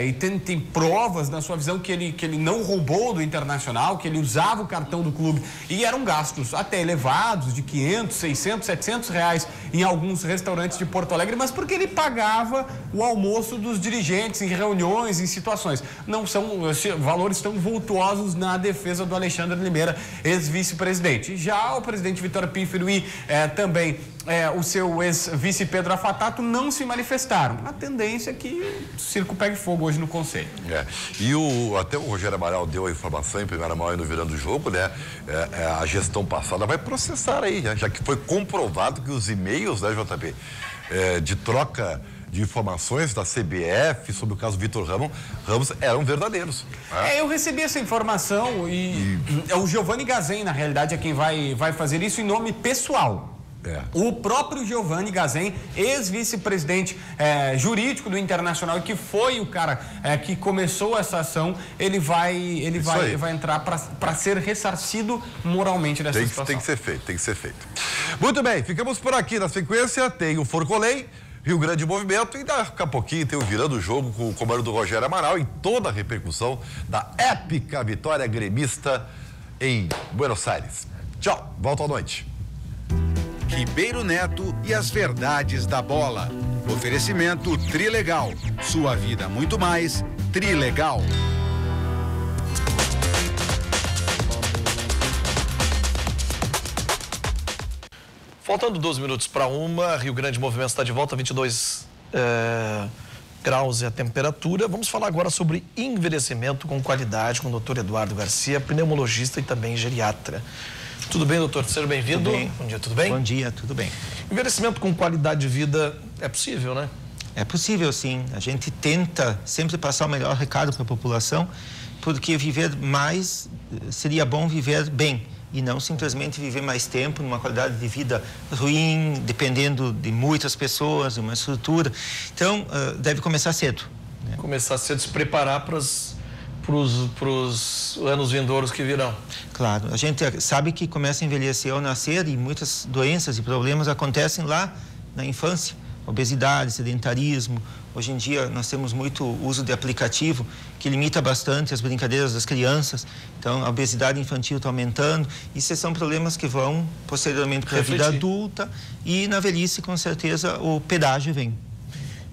e tem provas na sua visão que ele não roubou do Internacional, que ele usava o cartão do clube e eram gastos até elevados de 500, 600, 700 reais em alguns restaurantes de Porto Alegre, mas porque ele pagava o almoço dos dirigentes em reuniões, em situações. Não são valores tão vultuosos na defesa do Alexandre Limeira, ex-vice-presidente. Já o presidente Vitor Pífero e também o seu ex-vice Pedro Afatato não se manifestaram. A tendência é que o circo pegue fogo hoje no Conselho. E até o Rogério Amaral deu a informação em primeira mão aí no Virando o Jogo, né? A gestão passada vai processar aí, né? Já que foi comprovado que os e-mails, né, JB, de troca de informações da CBF sobre o caso Vitor Ramos eram verdadeiros. Né? Eu recebi essa informação e o Giovanni Gazen, na realidade, é quem vai fazer isso em nome pessoal. O próprio Giovanni Gazen, ex-vice-presidente jurídico do Internacional e que foi o cara que começou essa ação, ele vai entrar para ser ressarcido moralmente dessa situação. Tem que ser feito. Muito bem, ficamos por aqui. Na sequência tem o Forcolém, Rio Grande Movimento e daqui a pouquinho tem o Virando o Jogo com o comando do Rogério Amaral e toda a repercussão da épica vitória gremista em Buenos Aires. Tchau, volta à noite. Ribeiro Neto e as verdades da bola. Oferecimento Trilegal. Sua vida muito mais Trilegal. Faltando 12 minutos para 1, Rio Grande Movimento está de volta, 22 graus é a temperatura. Vamos falar agora sobre envelhecimento com qualidade com o doutor Eduardo Garcia, pneumologista e também geriatra. Tudo bem, doutor? Seja bem-vindo. Bom dia, tudo bem? Bom dia, tudo bem. Envelhecimento com qualidade de vida é possível, né? É possível, sim. A gente tenta sempre passar o melhor recado para a população, porque viver mais seria bom viver bem e não simplesmente viver mais tempo numa qualidade de vida ruim, dependendo de muitas pessoas, de uma estrutura. Então, deve começar cedo. Né? Começar cedo, se preparar para os anos vindouros que virão. Claro, a gente sabe que começa a envelhecer ao nascer e muitas doenças e problemas acontecem lá na infância. Obesidade, sedentarismo. Hoje em dia nós temos muito uso de aplicativo que limita bastante as brincadeiras das crianças. Então a obesidade infantil está aumentando. Isso são problemas que vão posteriormente para a vida adulta e na velhice com certeza o pedágio vem.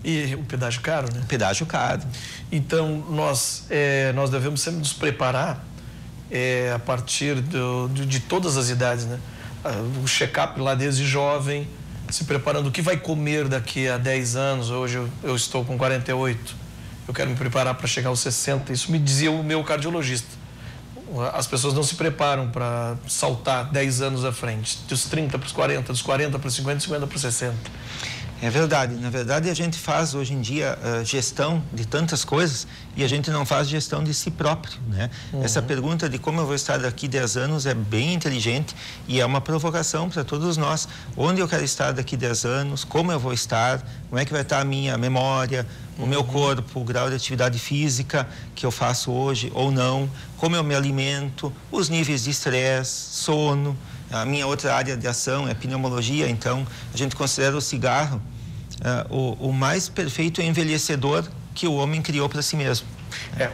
E o pedágio caro, né? Pedágio caro. Então nós devemos sempre nos preparar a partir de todas as idades, né? O check-up lá desde jovem, se preparando o que vai comer daqui a 10 anos. Hoje eu estou com 48, eu quero me preparar para chegar aos 60. Isso me dizia o meu cardiologista. As pessoas não se preparam para saltar 10 anos à frente, dos 30 para os 40, dos 40 para os 50, dos 50 para os 60. É verdade. Na verdade, a gente faz hoje em dia gestão de tantas coisas e a gente não faz gestão de si próprio, né? Essa pergunta de como eu vou estar daqui 10 anos é bem inteligente e é uma provocação para todos nós. Onde eu quero estar daqui 10 anos, como eu vou estar, como é que vai estar a minha memória, o meu corpo, o grau de atividade física que eu faço hoje ou não, como eu me alimento, os níveis de estresse, sono. A minha outra área de ação é pneumologia, então a gente considera o cigarro o mais perfeito envelhecedor que o homem criou para si mesmo.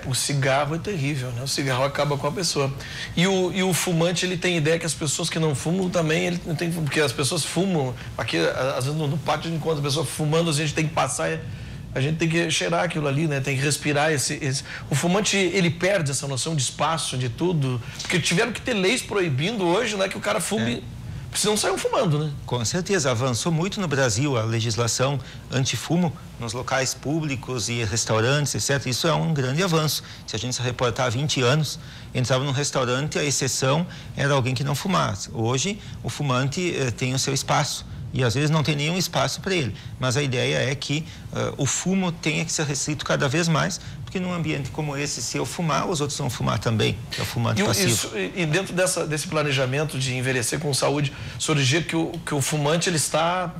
O cigarro é terrível, né? O cigarro acaba com a pessoa. E o fumante, ele tem ideia que as pessoas que não fumam também, ele não tem, porque as pessoas fumam. Aqui, às vezes, no pátio, enquanto a pessoa fumando, a gente tem que passar a gente tem que cheirar aquilo ali, né? Tem que respirar O fumante, ele perde essa noção de espaço, de tudo, porque tiveram que ter leis proibindo hoje, né? Que o cara fume... Porque senão saiam fumando, né? Com certeza, avançou muito no Brasil a legislação antifumo nos locais públicos e restaurantes, etc. Isso é um grande avanço. Se a gente se reportar há 20 anos, entrava num restaurante, a exceção era alguém que não fumasse. Hoje, o fumante tem o seu espaço. E às vezes não tem nenhum espaço para ele. Mas a ideia é que o fumo tenha que ser restrito cada vez mais, porque num ambiente como esse, se eu fumar, os outros vão fumar também, que é o fumante passivo. E dentro desse planejamento de envelhecer com saúde, o senhor diz que o fumante, ele está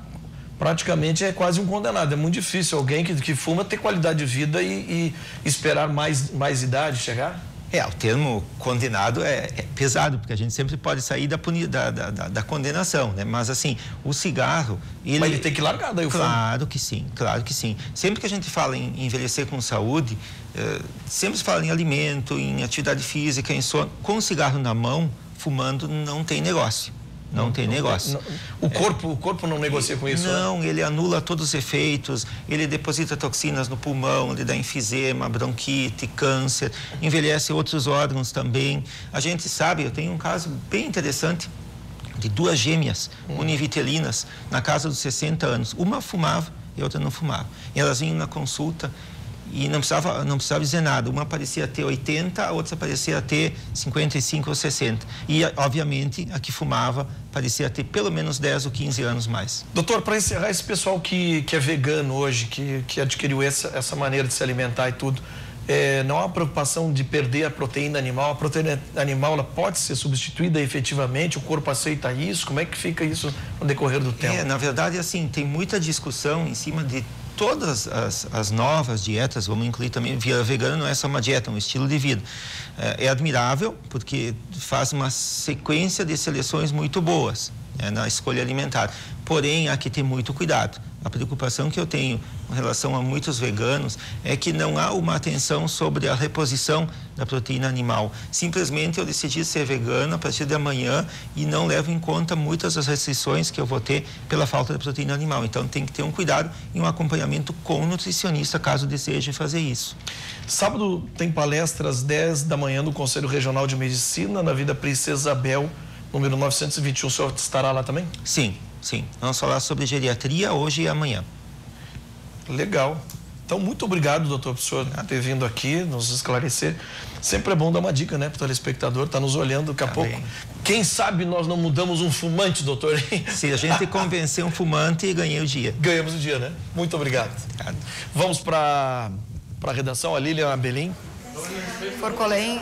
praticamente quase um condenado. É muito difícil alguém que fuma ter qualidade de vida e esperar mais idade chegar? O termo condenado é pesado, porque a gente sempre pode sair da condenação, né? Mas assim, o cigarro... Mas ele tem que largar daí o fumo? Claro que sim, claro que sim. Sempre que a gente fala em envelhecer com saúde, sempre se fala em alimento, em atividade física, em sono. Com o cigarro na mão, fumando, não tem negócio. Não tem negócio. O corpo não negocia com isso? Não, né? Ele anula todos os efeitos, ele deposita toxinas no pulmão, ele dá enfisema, bronquite, câncer, envelhece outros órgãos também. A gente sabe, eu tenho um caso bem interessante de 2 gêmeas univitelinas na casa dos 60 anos. Uma fumava e a outra não fumava. E elas vinham na consulta e não precisava dizer nada. Uma parecia ter 80, a outra parecia ter 55 ou 60. E, obviamente, a que fumava parecia ter pelo menos 10 ou 15 anos mais. Doutor, para encerrar, esse pessoal que é vegano hoje, que adquiriu essa maneira de se alimentar e tudo, não há uma preocupação de perder a proteína animal? A proteína animal, ela pode ser substituída efetivamente? O corpo aceita isso? Como é que fica isso no decorrer do tempo? Na verdade, assim, tem muita discussão em cima de todas as novas dietas. Vamos incluir também, via vegana não é só uma dieta, é um estilo de vida. É admirável, porque faz uma sequência de seleções muito boas, né, na escolha alimentar. Porém, há que ter muito cuidado. A preocupação que eu tenho em relação a muitos veganos é que não há uma atenção sobre a reposição da proteína animal. Simplesmente eu decidi ser vegano a partir de amanhã e não levo em conta muitas das restrições que eu vou ter pela falta de proteína animal. Então tem que ter um cuidado e um acompanhamento com o nutricionista, caso deseje fazer isso. Sábado tem palestra às 10 da manhã no Conselho Regional de Medicina, na Vida Princesa Isabel, número 921. O senhor estará lá também? Sim. Sim, vamos falar sobre geriatria hoje e amanhã. Legal. Então, muito obrigado, doutor, por senhor ter vindo aqui, nos esclarecer. Sempre é bom dar uma dica, né, para o telespectador, está nos olhando daqui a pouco. Bem. Quem sabe nós não mudamos um fumante, doutor? Se a gente convencer um fumante, ganhei o dia. Ganhamos o dia, né? Muito obrigado. Obrigado. Vamos para a redação, a Lilian Abelim. Forcolém,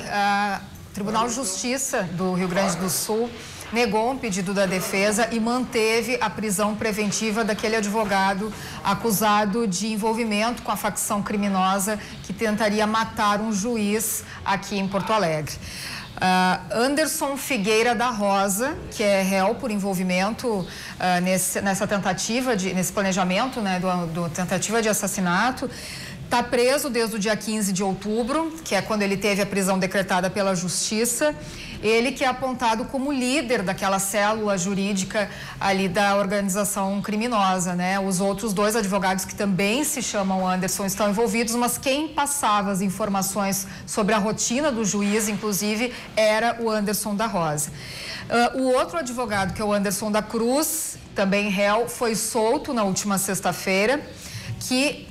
Tribunal de Justiça do Rio Grande do Sul negou um pedido da defesa e manteve a prisão preventiva daquele advogado acusado de envolvimento com a facção criminosa que tentaria matar um juiz aqui em Porto Alegre. Anderson Figueira da Rosa, que é réu por envolvimento nessa tentativa, nesse planejamento, né, do tentativa de assassinato, está preso desde o dia 15 de outubro, que é quando ele teve a prisão decretada pela Justiça. Ele que é apontado como líder daquela célula jurídica ali da organização criminosa, né? Os outros 2 advogados que também se chamam Anderson estão envolvidos, mas quem passava as informações sobre a rotina do juiz, inclusive, era o Anderson da Rosa. O outro advogado, que é o Anderson da Cruz, também réu, foi solto na última sexta-feira,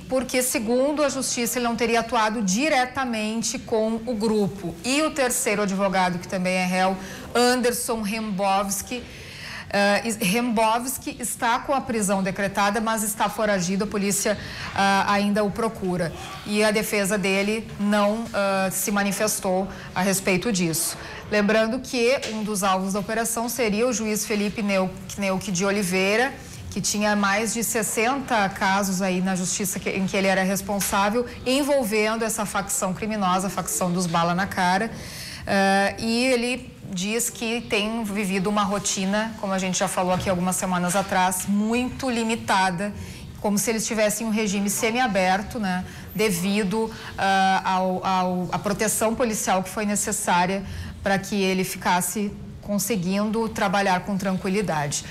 porque, segundo a Justiça, ele não teria atuado diretamente com o grupo. E o terceiro advogado, que também é réu, Anderson Rembowski, está com a prisão decretada, mas está foragido, a polícia ainda o procura. E a defesa dele não se manifestou a respeito disso. Lembrando que um dos alvos da operação seria o juiz Felipe Neuque de Oliveira, que tinha mais de 60 casos aí na justiça em que ele era responsável, envolvendo essa facção criminosa, a facção dos bala na cara. E ele diz que tem vivido uma rotina, como a gente já falou aqui algumas semanas atrás, muito limitada, como se eles tivessem um regime semiaberto, né, devido à proteção policial que foi necessária para que ele ficasse conseguindo trabalhar com tranquilidade.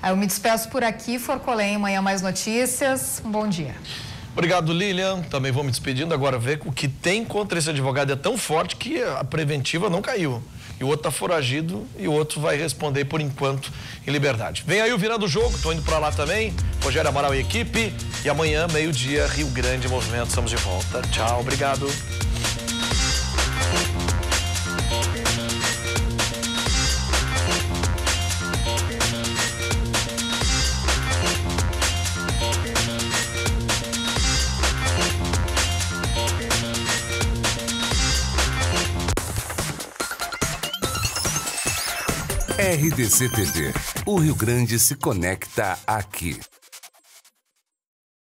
Eu me despeço por aqui, Forcolém, amanhã mais notícias. Um bom dia. Obrigado, Lilian. Também vou me despedindo. Agora ver o que tem contra esse advogado é tão forte que a preventiva não caiu. E o outro tá foragido e o outro vai responder por enquanto em liberdade. Vem aí o Virando o Jogo, tô indo pra lá também. Rogério Amaral e equipe. E amanhã, meio-dia, Rio Grande Movimento. Estamos de volta. Tchau, obrigado. RDC TV. O Rio Grande se conecta aqui.